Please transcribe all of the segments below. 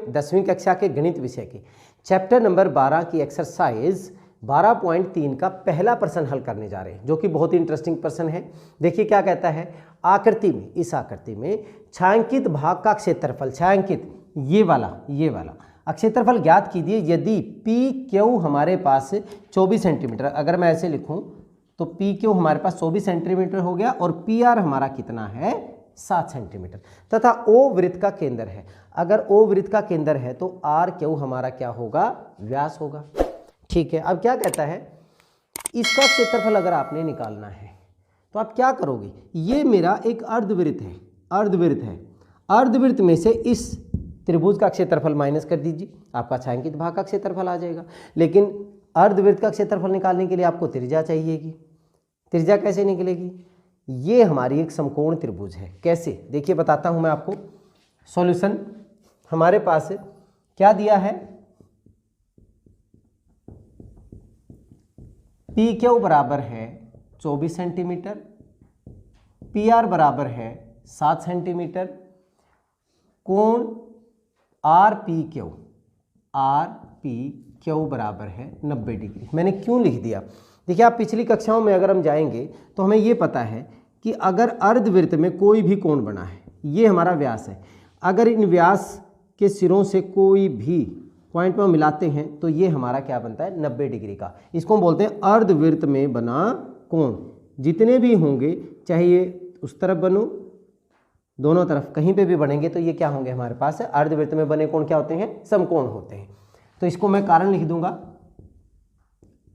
10वीं कक्षा के गणित विषय के चैप्टर नंबर 12 की एक्सरसाइज 12.3 का पहला प्रश्न हल करने जा रहे हैं, जो कि बहुत ही इंटरेस्टिंग प्रश्न है। देखिए क्या कहता है, आकृति में, इस आकृति में छायांकित भाग का क्षेत्रफल, छायांकित ये वाला क्षेत्रफल ज्ञात कीजिए यदि पी क्यू हमारे पास 24 सेंटीमीटर, अगर मैं ऐसे लिखूं तो पी क्यू हमारे पास 24 सेंटीमीटर हो गया और पी आर हमारा कितना है 7 सेंटीमीटर, तथा ओ वृत्त का केंद्र है। अगर ओ वृत्त का केंद्र है तो आर क्यू हमारा क्या होगा, व्यास होगा। ठीक है, अब क्या कहता है, इसका क्षेत्रफल अगर आपने निकालना है तो आप क्या करोगे, ये मेरा एक अर्धवृत्त है, अर्धवृत्त में से इस त्रिभुज का क्षेत्रफल माइनस कर दीजिए, आपका छायांकित भाग का क्षेत्रफल आ जाएगा। लेकिन अर्धवृत्त का क्षेत्रफल निकालने के लिए आपको त्रिज्या चाहिएगी। त्रिज्या कैसे निकलेगी, ये हमारी एक समकोण त्रिभुज है। कैसे, देखिए बताता हूं मैं आपको। सॉल्यूशन हमारे पास क्या दिया है, पी क्यू बराबर है 24 सेंटीमीटर, पी आर बराबर है 7 सेंटीमीटर, कोण आर पी क्यू बराबर है 90 डिग्री। मैंने क्यों लिख दिया, देखिए आप पिछली कक्षाओं में अगर हम जाएंगे तो हमें ये पता है कि अगर अर्धवृत्त में कोई भी कोण बना है, ये हमारा व्यास है, अगर इन व्यास के सिरों से कोई भी पॉइंट पर मिलाते हैं तो ये हमारा क्या बनता है 90 डिग्री का। इसको हम बोलते हैं अर्धवृत्त में बना कोण। जितने भी होंगे, चाहे ये उस तरफ बनो, दोनों तरफ कहीं पे भी बनेंगे तो ये क्या होंगे हमारे पास, अर्धवृत्त में बने कोण क्या होते हैं, समकोण होते हैं। तो इसको मैं कारण लिख दूंगा,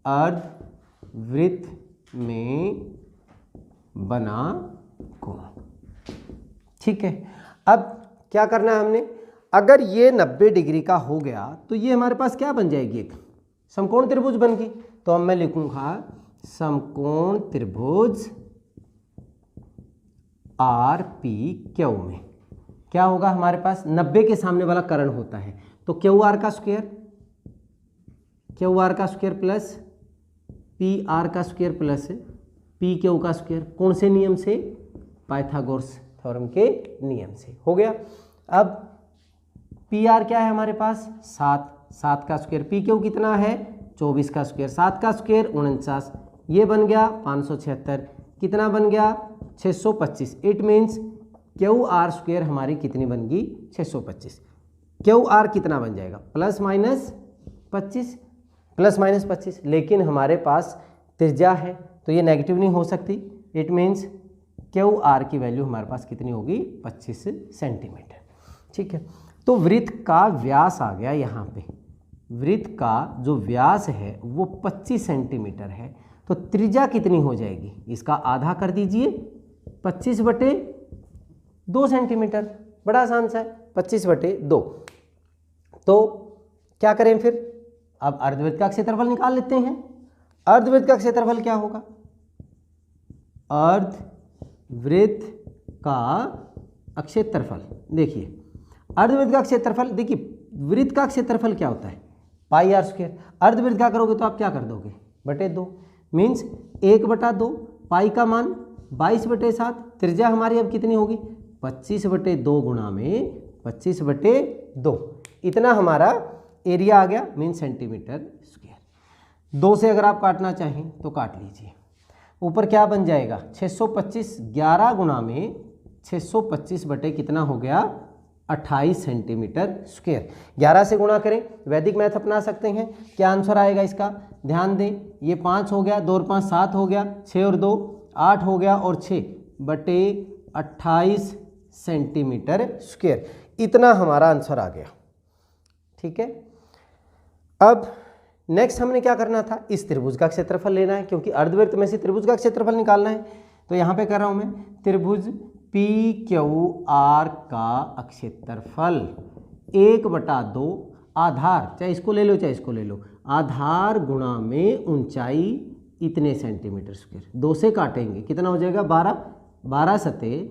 अर्धवृत्त में बना कोण। ठीक है, अब क्या करना है हमने, अगर ये 90 डिग्री का हो गया तो ये हमारे पास क्या बन जाएगी, एक समकोण त्रिभुज बन गई। तो अब मैं लिखूंगा समकोण त्रिभुज आर पी क्यू में क्या होगा हमारे पास, 90 के सामने वाला कर्ण होता है तो क्यू आर का स्क्वायर प्लस पी आर का स्क्वायर प्लस पी क्यू का स्क्वायर। कौन से नियम से, पाइथागोरस थ्योरम के नियम से हो गया। अब पी आर क्या है हमारे पास 7 का स्क्वायर, पी क्यू कितना है 24 का स्क्वायर, 7 का स्क्वायर 49, ये बन गया 576, कितना बन गया 625। It means Q R square हमारी कितनी बन गई 625। क्यू आर कितना बन जाएगा प्लस माइनस 25, लेकिन हमारे पास त्रिज्या है तो ये नेगेटिव नहीं हो सकती। इट मीन्स क्यू आर की वैल्यू हमारे पास कितनी होगी 25 सेंटीमीटर। ठीक है, तो वृत्त का व्यास आ गया, यहाँ पे वृत्त का जो व्यास है वो 25 सेंटीमीटर है, तो त्रिज्या कितनी हो जाएगी, इसका आधा कर दीजिए 25/2 सेंटीमीटर। बड़ा आसान सा है, 25/2। तो क्या करें फिर, अब अर्धवृत्त का क्षेत्रफल निकाल लेते हैं। अर्धवृत्त का क्षेत्रफल क्या होगा, अर्धवृत्त का क्षेत्रफल, देखिए अर्धवृत्त का क्षेत्रफल, देखिए वृत्त का क्षेत्रफल क्या होता है पाई आर स्क्वायर। अर्धवृत्त का करोगे तो आप क्या कर दोगे, /2 मीन्स 1/2, पाई का मान 22/7, त्रिज्या हमारी अब कितनी होगी 25/2 गुणा में 25/2, इतना हमारा एरिया आ गया, मीन सेंटीमीटर स्क्वायर। 2 से अगर आप काटना चाहें तो काट लीजिए, ऊपर क्या बन जाएगा 625, 11 गुणा में 625 बटे कितना हो गया 28 सेंटीमीटर स्क्वायर। 11 से गुणा करें, वैदिक मैथ अपना सकते हैं, क्या आंसर आएगा इसका, ध्यान दें, ये 5 हो गया, 2 और 5 7 हो गया, 6 और 2 8 हो गया, और 6/28 सेंटीमीटर स्क्वायर, इतना हमारा आंसर आ गया। ठीक है, अब नेक्स्ट हमने क्या करना था, इस त्रिभुज का क्षेत्रफल लेना है, क्योंकि अर्धवृत्त में से त्रिभुज का क्षेत्रफल निकालना है। तो यहाँ पे कर रहा हूँ मैं, त्रिभुज पी क्यू आर का क्षेत्रफल 1/2 आधार, चाहे इसको ले लो चाहे इसको ले लो, आधार गुणा में ऊंचाई इतने सेंटीमीटर स्क्वायर। 2 से काटेंगे कितना हो जाएगा 12 सते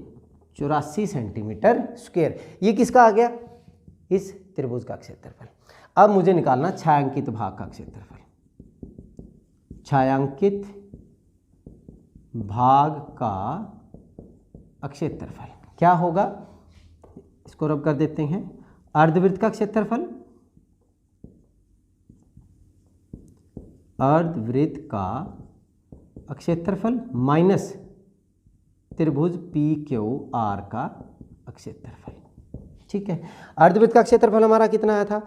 84 सेंटीमीटर स्क्वायर। ये किसका आ गया, इस त्रिभुज का क्षेत्रफल। अब मुझे निकालना छायांकित भाग का क्षेत्रफल। छायांकित भाग का क्षेत्रफल क्या होगा, इसको रब कर देते हैं, अर्धवृत्त का क्षेत्रफल, अर्धवृत्त का क्षेत्रफल माइनस त्रिभुज PQR का क्षेत्रफल। ठीक है, अर्धवृत्त का क्षेत्रफल हमारा कितना आया था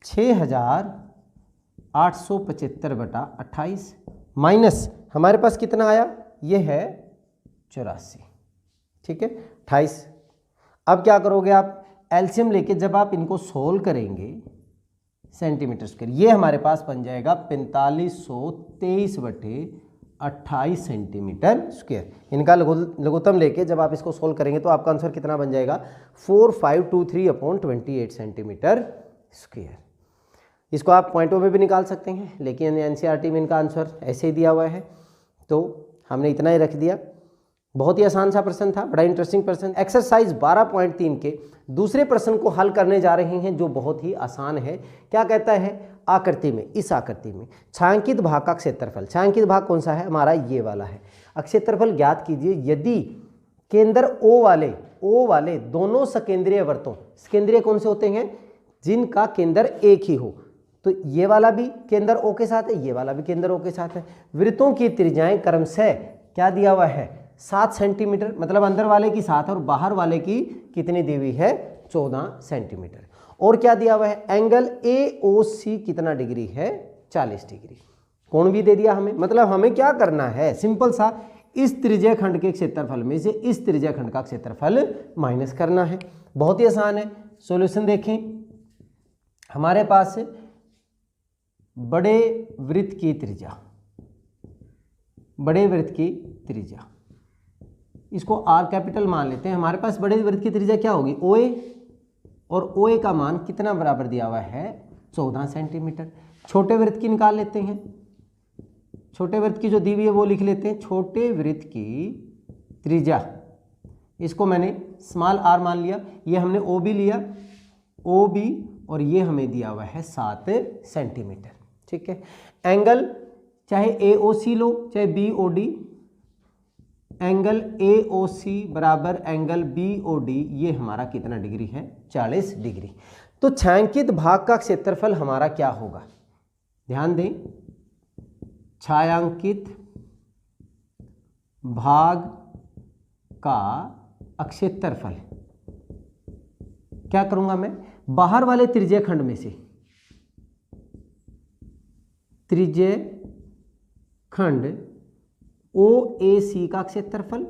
6875/28 माइनस हमारे पास कितना आया, ये है 84। ठीक है 28। अब क्या करोगे आप, एलसीएम लेके जब आप इनको सोल्व करेंगे सेंटीमीटर स्क्वायर, ये हमारे पास बन जाएगा 4523/28 सेंटीमीटर स्क्वायर। इनका लघुत्तम लेके जब आप इसको सोल्व करेंगे तो आपका आंसर कितना बन जाएगा 4523/28 सेंटीमीटर स्क्वायर। इसको आप पॉइंटों में भी निकाल सकते हैं, लेकिन एनसीईआरटी में इनका आंसर ऐसे ही दिया हुआ है, तो हमने इतना ही रख दिया। बहुत ही आसान सा प्रश्न था, बड़ा इंटरेस्टिंग प्रश्न। एक्सरसाइज 12.3 के दूसरे प्रश्न को हल करने जा रहे हैं, जो बहुत ही आसान है। क्या कहता है, आकृति में, इस आकृति में छायांकित भाग का क्षेत्रफल, छायांकित भाग कौन सा है हमारा, ये वाला है। क्षेत्रफल ज्ञात कीजिए यदि केंद्र O वाले दोनों सकेंद्रीय वृत्तों, सकेंद्रीय कौन से होते हैं, जिनका केंद्र एक ही हो, तो ये वाला भी केंद्र O के साथ है, ये वाला भी केंद्र O के साथ है। वृत्तों की त्रिज्याएं क्रमशः क्या दिया हुआ है 7 सेंटीमीटर, मतलब अंदर वाले की 7 और बाहर वाले की कितनी दी हुई है 14 सेंटीमीटर। और क्या दिया हुआ है, एंगल AOC कितना डिग्री है 40 डिग्री। कोण भी दे दिया हमें, मतलब हमें क्या करना है, सिंपल सा, इस त्रिज्या खंड के क्षेत्रफल में से इस त्रिज्या खंड का क्षेत्रफल माइनस करना है। बहुत ही आसान है। सॉल्यूशन देखें, हमारे पास बड़े वृत्त की त्रिज्या, बड़े वृत्त की त्रिज्या, इसको R कैपिटल मान लेते हैं। हमारे पास बड़े वृत्त की त्रिज्या क्या होगी OA, और OA का मान कितना बराबर दिया हुआ है 14 सेंटीमीटर। छोटे वृत्त की निकाल लेते हैं, छोटे वृत्त की जो दी हुई है वो लिख लेते हैं। छोटे वृत्त की त्रिज्या, इसको मैंने स्मॉल r मान लिया, ये हमने OB लिया, OB, और ये हमें दिया हुआ है 7 सेंटीमीटर। ठीक है, एंगल चाहे AOC लो चाहे BOD, एंगल AOC बराबर एंगल BOD, ये हमारा कितना डिग्री है 40 डिग्री। तो छायांकित भाग का क्षेत्रफल हमारा क्या होगा, ध्यान दें, छायांकित भाग का क्षेत्रफल क्या करूंगा मैं, बाहर वाले त्रिज्या खंड में से, त्रिज्या खंड OAC का क्षेत्रफल,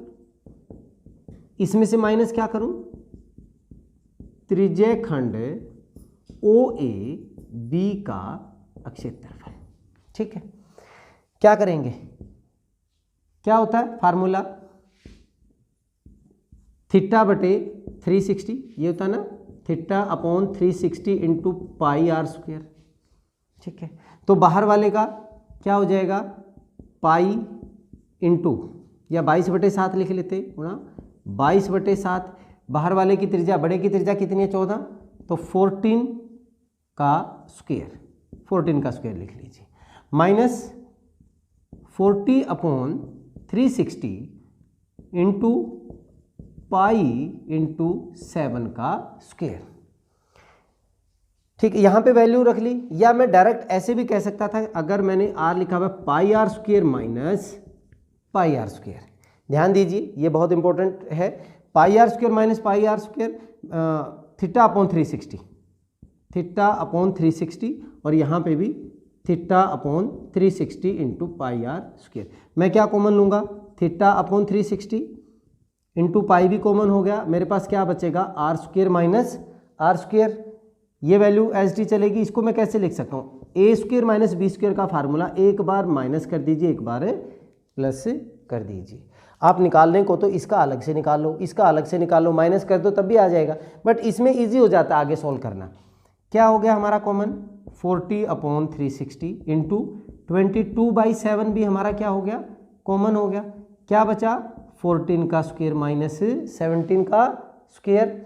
इसमें से माइनस क्या करूं, त्रिज्या खंड OAB का क्षेत्रफल। ठीक है, क्या करेंगे, क्या होता है फार्मूला, θ/360, ये होता है ना, θ/360 इंटू πr²। ठीक है, तो बाहर वाले का क्या हो जाएगा पाई इंटू, या 22/7 लिख लेते गुणा 22/7, बाहर वाले की त्रिज्या, बड़े की त्रिज्या कितनी है 14, तो 14 का स्क्वायर, 14 का स्क्वायर लिख लीजिए, माइनस 40/360 इंटू पाई इंटू 7 का स्क्वायर। ठीक है, यहाँ पे वैल्यू रख ली, या मैं डायरेक्ट ऐसे भी कह सकता था, अगर मैंने r लिखा हुआ πr² माइनस πr²। ध्यान दीजिए, ये बहुत इंपॉर्टेंट है, πr² माइनस πr², θ/360, θ/360, और यहाँ पे भी θ/360 इंटू πr²। मैं क्या कॉमन लूँगा, θ/360 इंटू पाई भी कॉमन हो गया, मेरे पास क्या बचेगा r² माइनस r², ये वैल्यू एस टी चलेगी। इसको मैं कैसे लिख सकता हूँ, a² माइनस b² का फार्मूला, एक बार माइनस कर दीजिए, एक बार प्लस कर दीजिए। आप निकालने को तो इसका अलग से निकाल लो, इसका अलग से निकाल लो, माइनस कर दो तब भी आ जाएगा, बट इसमें इजी हो जाता है आगे सोल्व करना। क्या हो गया हमारा कॉमन, 40/360 इंटू 22/7 भी हमारा क्या हो गया कॉमन हो गया, क्या बचा 14 का स्क्वायर माइनस 17 का स्क्वायर,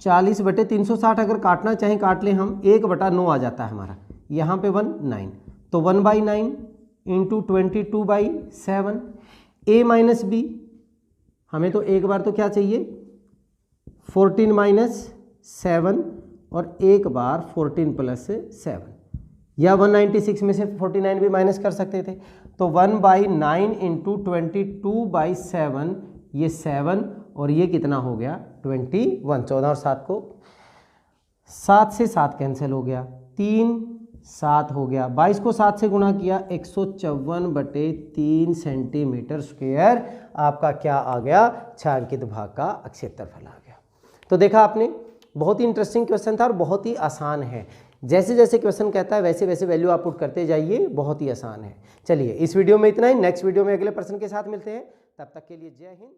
40/360 अगर काटना चाहें काट लें हम, 1/9 आ जाता है हमारा, यहाँ पे 9, तो 1/9 इंटू 22/7, a माइनस बी, हमें तो एक बार तो क्या चाहिए 14 माइनस 7 और एक बार 14 प्लस 7, या 196 में से 49 भी माइनस कर सकते थे। तो 1/9 इंटू 22/7, ये 7 और ये कितना हो गया 21। 14 और 7 को 7 से 7 कैंसिल हो गया, 3 7 हो गया, 22 को 7 से गुणा किया 154/3 सेंटीमीटर स्क्वायर आपका क्या आ गया, छायांकित भाग का क्षेत्रफल आ गया। तो देखा आपने, बहुत ही इंटरेस्टिंग क्वेश्चन था और बहुत ही आसान है। जैसे जैसे क्वेश्चन कहता है वैसे वैसे वैल्यू आप पुट करते जाइए, बहुत ही आसान है। चलिए इस वीडियो में इतना ही, नेक्स्ट वीडियो में अगले प्रश्न के साथ मिलते हैं, तब तक के लिए जय हिंद।